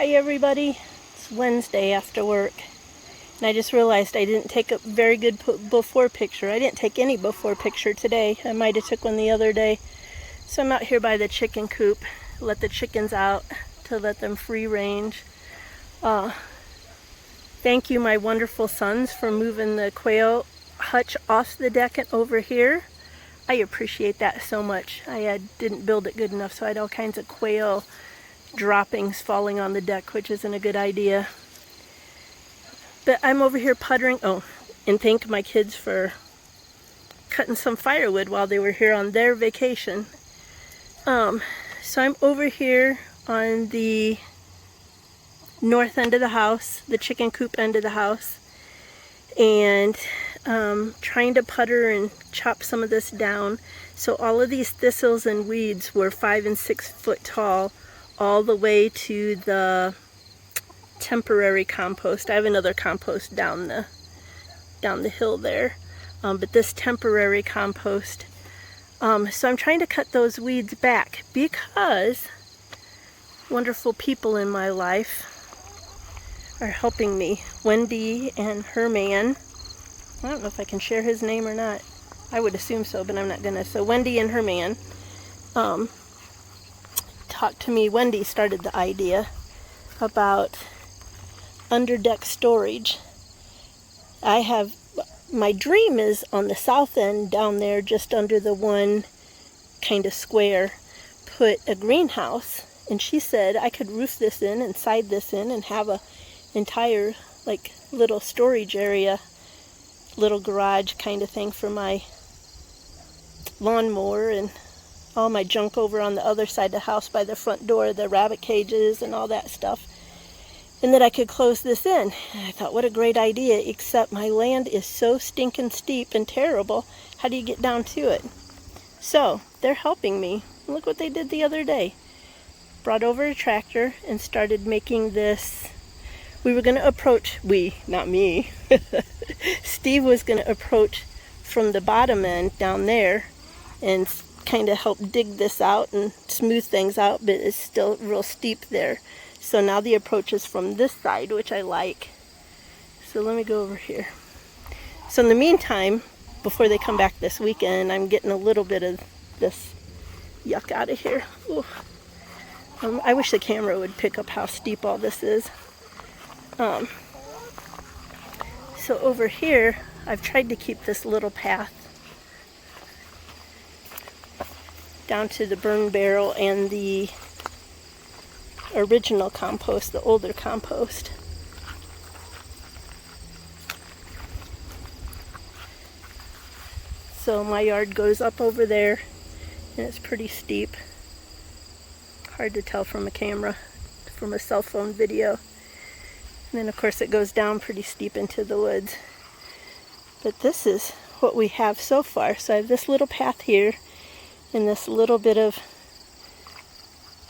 Hi everybody, it's Wednesday after work, and I just realized I didn't take a very good before picture. I didn't take any before picture today. I might have took one the other day. So I'm out here by the chicken coop, let the chickens out to let them free range. Thank you, my wonderful sons, for moving the quail hutch off the deck and over here. I appreciate that so much. I didn't build it good enough, so I had all kinds of quail droppings falling on the deck, which isn't a good idea. But I'm over here puttering. Oh, and thank my kids for cutting some firewood while they were here on their vacation. So I'm over here on the north end of the house, the chicken coop end of the house, and trying to putter and chop some of this down. So all of these thistles and weeds were 5 and 6 foot tall, all the way to the temporary compost. I have another compost down the hill there, but this temporary compost. So I'm trying to cut those weeds back because wonderful people in my life are helping me. Wendy and her man. I don't know if I can share his name or not. I would assume so, but I'm not gonna. So Wendy and her man talked to me. Wendy started the idea about underdeck storage. My dream is on the south end down there, just under the one kind of square, put a greenhouse. And she said I could roof this in and side this in and have a entire like little storage area, little garage kind of thing for my lawnmower and all my junk over on the other side of the house by the front door, the rabbit cages and all that stuff. And that I could close this in. And I thought, what a great idea, except my land is so stinking steep and terrible. How do you get down to it? So they're helping me. Look what they did the other day. Brought over a tractor and started making this. We were going to approach, not me. Steve was going to approach from the bottom end down there and kind of help dig this out and smooth things out, but it's still real steep there. So now the approach is from this side, which I like. So let me go over here. So in the meantime, before they come back this weekend, I'm getting a little bit of this yuck out of here. I wish the camera would pick up how steep all this is. So over here, I've tried to keep this little path down to the burn barrel and the original compost, the older compost. So my yard goes up over there and it's pretty steep. Hard to tell from a camera, from a cell phone video. And then of course it goes down pretty steep into the woods. But this is what we have so far. So I have this little path here and this little bit of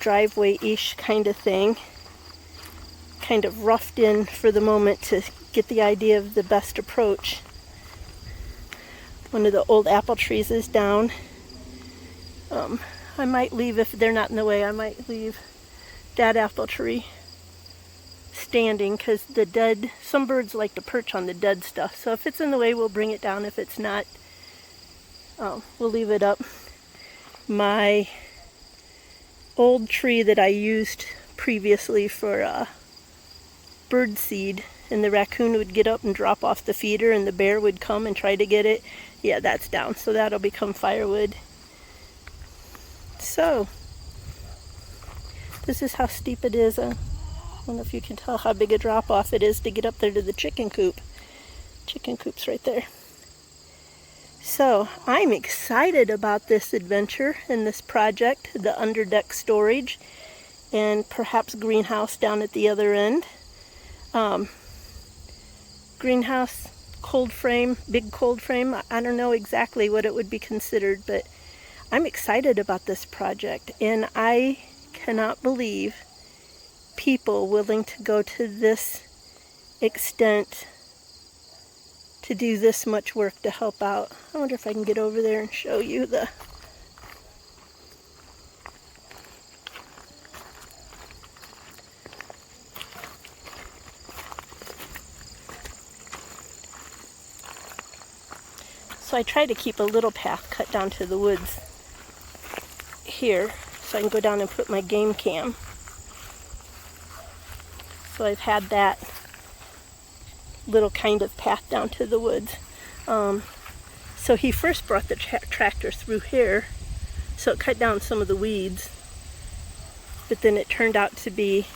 driveway-ish kind of thing, kind of roughed in for the moment to get the idea of the best approach. One of the old apple trees is down. I might leave, if they're not in the way, I might leave that apple tree standing because some birds like to perch on the dead stuff. So if it's in the way, we'll bring it down. If it's not, we'll leave it up. My old tree that I used previously for bird seed, and the raccoon would get up and drop off the feeder and the bear would come and try to get it. Yeah, that's down, so that'll become firewood. So this is how steep it is. I don't know if you can tell how big a drop off it is to get up there to the chicken coop. Chicken coop's right there. So I'm excited about this adventure and this project, the underdeck storage and perhaps greenhouse down at the other end. Greenhouse, cold frame, big cold frame. I don't know exactly what it would be considered, but I'm excited about this project, and I cannot believe people willing to go to this extent to do this much work to help out. I wonder if I can get over there and show you the So I try to keep a little path cut down to the woods here so I can go down and put my game cam. So I've had that little kind of path down to the woods. So he first brought the tractor through here, so it cut down some of the weeds, but then it turned out to be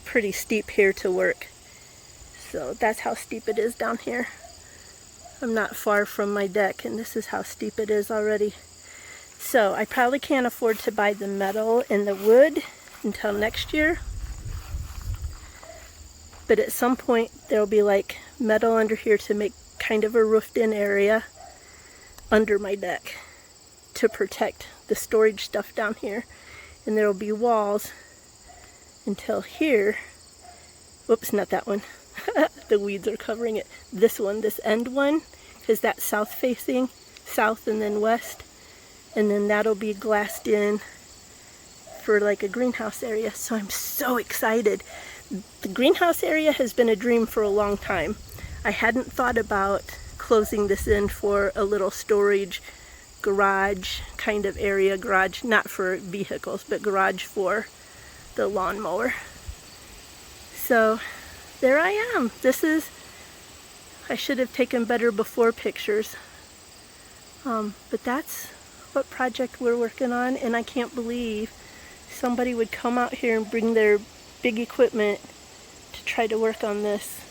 pretty steep here to work. So that's how steep it is down here. I'm not far from my deck, and this is how steep it is already. So I probably can't afford to buy the metal and the wood until next year. But at some point there'll be like metal under here to make kind of a roofed in area under my deck to protect the storage stuff down here. And there'll be walls until here. Whoops, not that one. The weeds are covering it. This one, this end one, because that's south facing, south and then west. And then that'll be glassed in for like a greenhouse area. So I'm so excited. The greenhouse area has been a dream for a long time. I hadn't thought about closing this in for a little storage garage kind of area. Garage, not for vehicles, but garage for the lawnmower. So there I am. This is, I should have taken better before pictures. But that's what project we're working on, and I can't believe somebody would come out here and bring their big equipment to try to work on this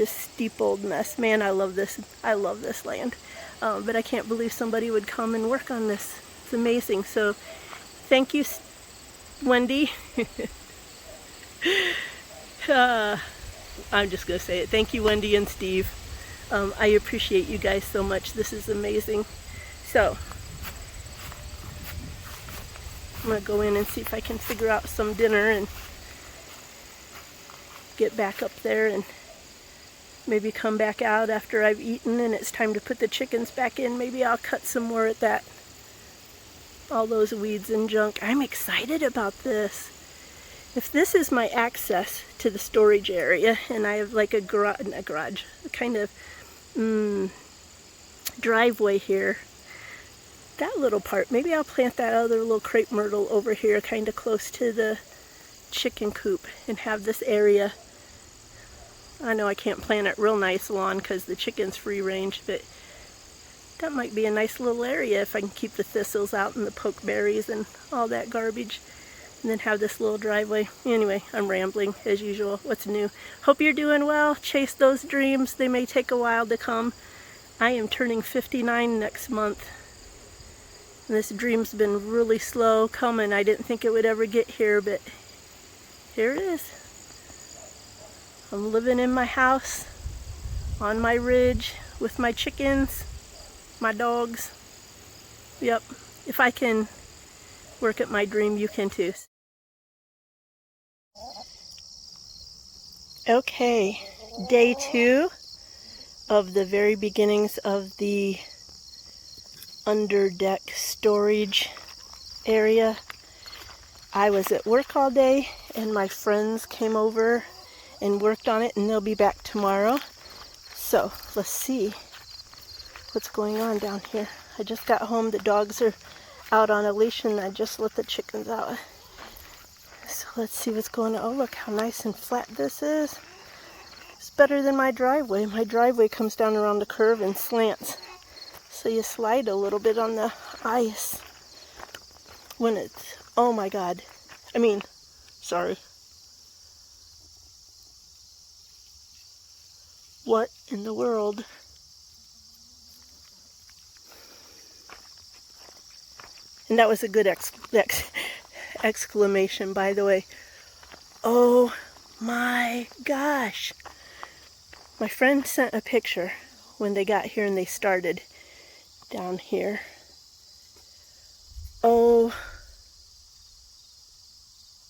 steep old mess. Man, I love this land. But I can't believe somebody would come and work on this. It's amazing. So thank you, Wendy. I'm just gonna say it. Thank you, Wendy and Steve. I appreciate you guys so much. This is amazing. So I'm gonna go in and see if I can figure out some dinner and get back up there and maybe come back out after I've eaten and it's time to put the chickens back in. Maybe I'll cut some more at that. All those weeds and junk. I'm excited about this. If this is my access to the storage area and I have like a garage, kind of driveway here, that little part, maybe I'll plant that other little crepe myrtle over here kind of close to the chicken coop and have this area. I know I can't plant it real nice lawn because the chicken's free range, but that might be a nice little area if I can keep the thistles out and the pokeberries and all that garbage. And then have this little driveway. Anyway, I'm rambling as usual. What's new? Hope you're doing well. Chase those dreams. They may take a while to come. I am turning 59 next month. And this dream's been really slow coming. I didn't think it would ever get here, but here it is. I'm living in my house, on my ridge, with my chickens, my dogs. Yep, if I can work at my dream, you can too. Okay, day 2 of the very beginnings of the underdeck storage area. I was at work all day and my friends came over and worked on it, and they'll be back tomorrow. So let's see what's going on down here. I just got home. The dogs are out on a leash and I just let the chickens out. So let's see what's going on. Oh, look how nice and flat this is. It's better than my driveway. My driveway comes down around the curve and slants. So you slide a little bit on the ice when it's, oh my God. I mean, sorry. What in the world? And that was a good exclamation, by the way. Oh my gosh. My friend sent a picture when they got here and they started down here. Oh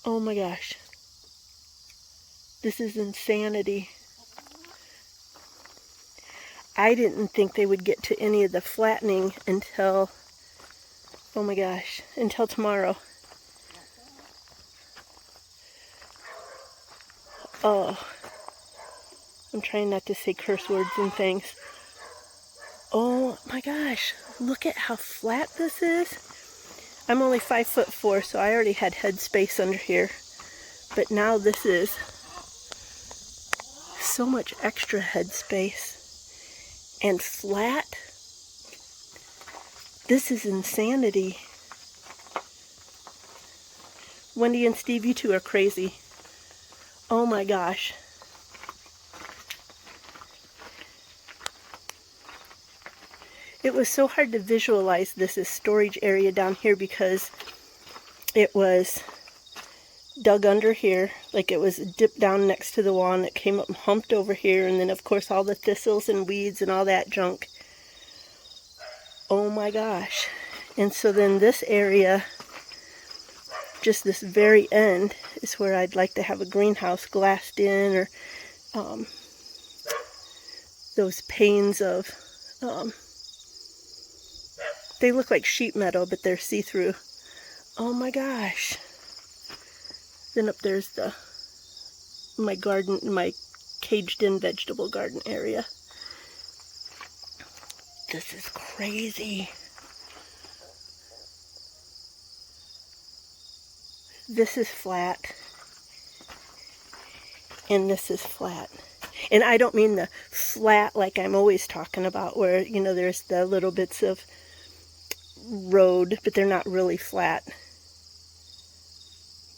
my gosh. This is insanity. I didn't think they would get to any of the flattening until, oh my gosh, until tomorrow. Oh, I'm trying not to say curse words and things. Oh my gosh, look at how flat this is. I'm only 5'4", so I already had head space under here. But now this is so much extra head space and flat. This is insanity. Wendy and Steve, you two are crazy. Oh my gosh. It was so hard to visualize this as storage area down here because it was dug under here, like it was dipped down next to the wall, and it came up and humped over here, and then of course all the thistles and weeds and all that junk. Oh my gosh. And so then this area, just this very end, is where I'd like to have a greenhouse glassed in, or those panes of they look like sheet metal, but they're see-through. Oh my gosh. Then up there's my garden, my caged-in vegetable garden area. This is crazy. This is flat. And this is flat. And I don't mean the flat like I'm always talking about, where, you know, there's the little bits of road, but they're not really flat.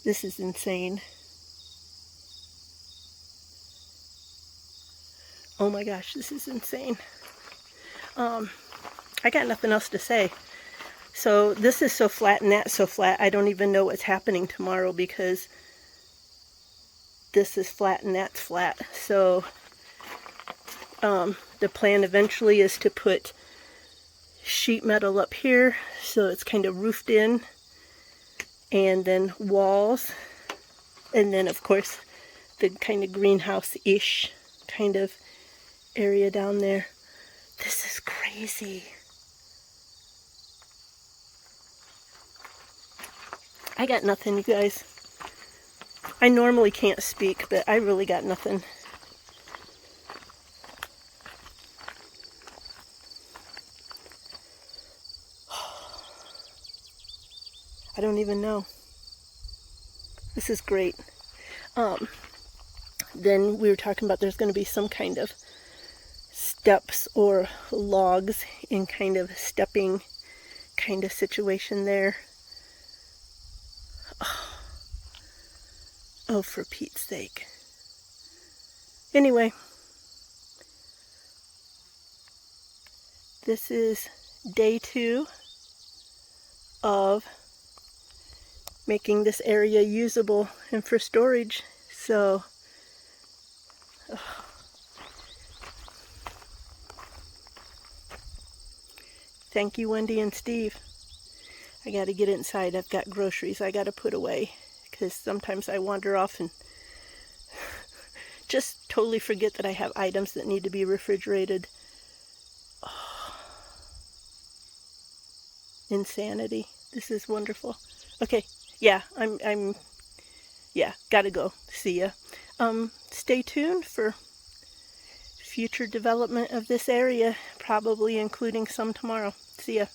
This is insane. Oh my gosh, this is insane. I got nothing else to say. So this is so flat and that's so flat, I don't even know what's happening tomorrow, because this is flat and that's flat. So the plan eventually is to put sheet metal up here so it's kind of roofed in, and then walls, and then of course the kind of greenhouse-ish kind of area down there. This is crazy. I got nothing, you guys. I normally can't speak, but I really got nothing. I don't even know. This is great. Then we were talking about there's going to be some kind of steps or logs in kind of stepping kind of situation there. Oh, for Pete's sake. Anyway, this is day 2 of making this area usable and for storage. So thank you, Wendy and Steve. I got to get inside. I've got groceries I got to put away, because sometimes I wander off and just totally forget that I have items that need to be refrigerated. Oh. Insanity. This is wonderful. Okay, yeah, yeah, gotta go. See ya. Stay tuned for future development of this area, probably including some tomorrow. See ya.